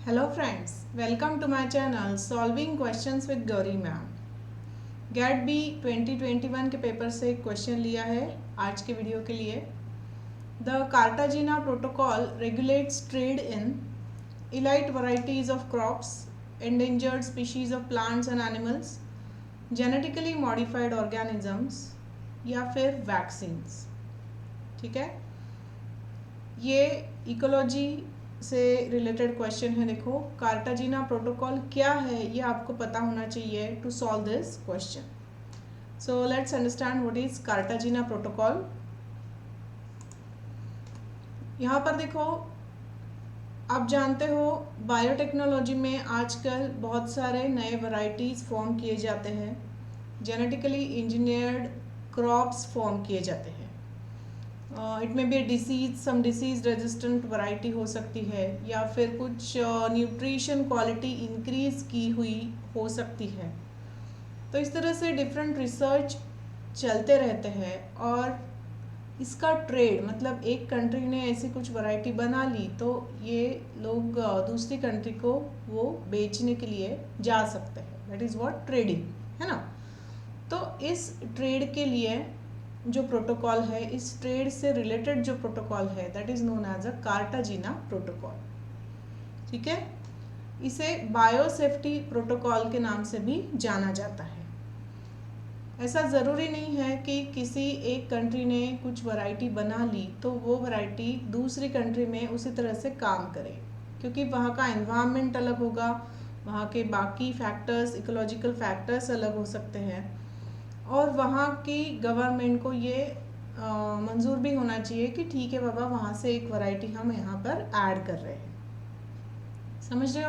Hello friends, welcome to my channel Solving Questions with Gauri Ma'am। GATE B 2021 के paper से एक question लिया है आज के वीडियो के लिए। The Cartagena protocol regulates trade in elite varieties of crops, endangered species of plants and animals, genetically modified organisms या फिर वैक्सीन्स। ठीक है, ये इकोलॉजी से रिलेटेड क्वेश्चन है। देखो, कार्टाजीना प्रोटोकॉल क्या है ये आपको पता होना चाहिए to solve this question. So let's understand what is Cartagena protocol. यहाँ पर देखो, आप जानते हो बायोटेक्नोलॉजी में आजकल बहुत सारे नए वैरायटीज फॉर्म किए जाते हैं, जेनेटिकली इंजीनियर्ड क्रॉप्स फॉर्म किए जाते हैं। It may be disease, some disease resistant variety हो सकती है, या फिर कुछ न्यूट्रिशन क्वालिटी इंक्रीज की हुई हो सकती है। तो इस तरह से डिफरेंट रिसर्च चलते रहते हैं और इसका ट्रेड, मतलब एक कंट्री ने ऐसी कुछ वैरायटी बना ली तो ये लोग दूसरी कंट्री को वो बेचने के लिए जा सकते हैं। दैट इज़ व्हाट ट्रेडिंग है ना। तो इस ट्रेड के लिए जो प्रोटोकॉल है, इस ट्रेड से रिलेटेड जो प्रोटोकॉल है, that is known as a Cartagena protocol. ठीक है, इसे बायोसेफ्टी प्रोटोकॉल के नाम से भी जाना जाता है। ऐसा ज़रूरी नहीं है कि किसी एक कंट्री ने कुछ वैरायटी बना ली तो वो वैरायटी दूसरी कंट्री में उसी तरह से काम करे, क्योंकि वहाँ का एनवायरनमेंट अलग होगा, वहाँ के बाकी फैक्टर्स, इकोलॉजिकल फैक्टर्स अलग हो सकते हैं, और वहाँ की गवर्नमेंट को ये मंजूर भी होना चाहिए कि ठीक है बाबा, वहाँ से एक वैरायटी हम यहाँ पर ऐड कर रहे हैं। समझ रहे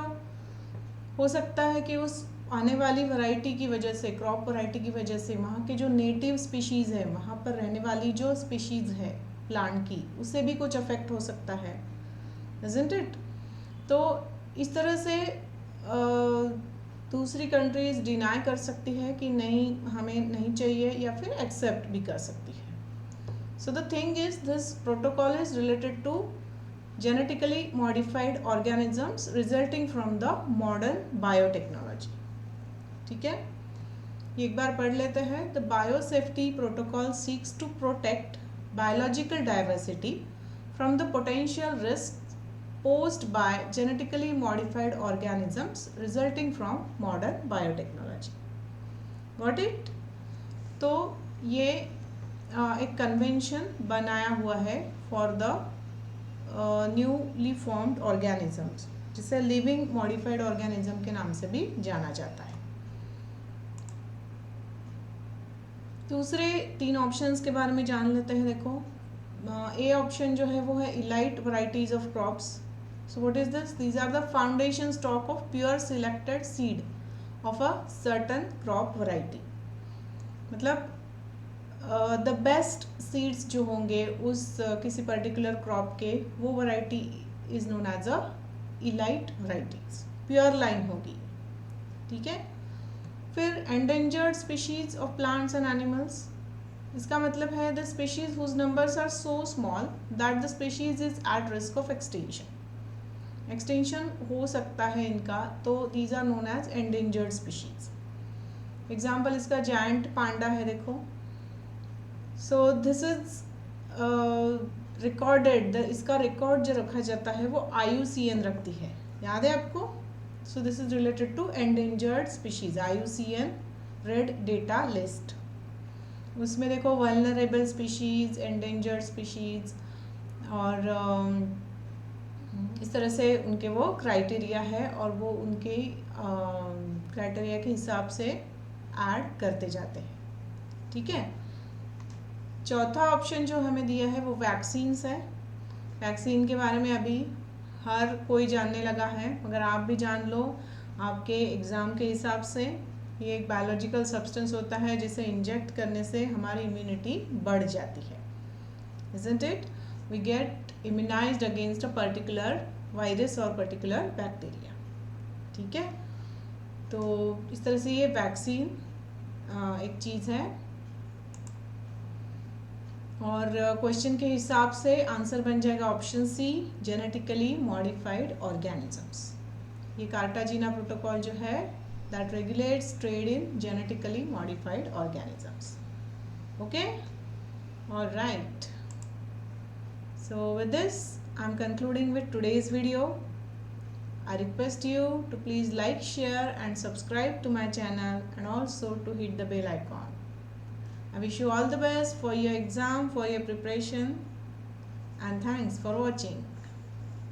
हो सकता है कि उस आने वाली वैरायटी की वजह से, क्रॉप वैरायटी की वजह से, वहाँ के जो नेटिव स्पीशीज़ है, वहाँ पर रहने वाली जो स्पीशीज़ है प्लांट की, उससे भी कुछ अफेक्ट हो सकता है, इज़न्ट इट। तो इस तरह से दूसरी कंट्रीज डिनाई कर सकती है कि नहीं, हमें नहीं चाहिए, या फिर एक्सेप्ट भी कर सकती है। So the thing is, this protocol is related to genetically modified organisms resulting from the modern biotechnology। ठीक है, ये एक बार पढ़ लेते हैं। The biosafety protocol seeks to protect biological diversity from the potential risk posed by genetically modified organisms resulting from modern biotechnology। Got it? तो ये एक कन्वेंशन बनाया हुआ है for the newly formed organisms, जिसे लिविंग मॉडिफाइड ऑर्गेनिज्म के नाम से भी जाना जाता है। दूसरे तीन ऑप्शंस के बारे में जान लेते हैं। देखो, ए ऑप्शन जो है वो है elite varieties of crops. So what is this? These are the foundation stock of pure selected seed of a certain crop variety। मतलब the best seeds जो होंगे उस किसी particular crop के, वो variety is known as a elite varieties, pure line होगी। ठीक है, फिर endangered species of plants and animals। इसका मतलब है the species whose numbers are so small that the species is at risk of extinction। Extension हो सकता है इनका, तो these are known as endangered species. Example इसका जायंट पांडा है। देखो, सो दिस इज रिकॉर्डेड, इसका रिकॉर्ड जो रखा जाता है वो IUCN रखती है, याद है आपको। So this is related to endangered species, IUCN red data list. उसमें देखो वल्नरेबल स्पीशीज, एंडेंजर्ड स्पीशीज, और इस तरह से उनके वो क्राइटेरिया है, और वो उनके क्राइटेरिया के हिसाब से ऐड करते जाते हैं। ठीक है, चौथा ऑप्शन जो हमें दिया है वो वैक्सीन्स है। वैक्सीन के बारे में अभी हर कोई जानने लगा है, मगर आप भी जान लो आपके एग्ज़ाम के हिसाब से। ये एक बायोलॉजिकल सब्सटेंस होता है जिसे इंजेक्ट करने से हमारी इम्यूनिटी बढ़ जाती है, isn't it? We get immunized against a particular virus or particular bacteria। ठीक है, तो इस तरह से ये वैक्सीन एक चीज़ है। और क्वेश्चन के हिसाब से आंसर बन जाएगा option C, genetically modified organisms. ये कार्टाजीना प्रोटोकॉल जो है that regulates trade in genetically modified organisms. Okay, alright. So with this, I'm concluding with today's video. I request you to please like, share and subscribe to my channel, and also to hit the bell icon. I wish you all the best for your exam, for your preparation, and thanks for watching.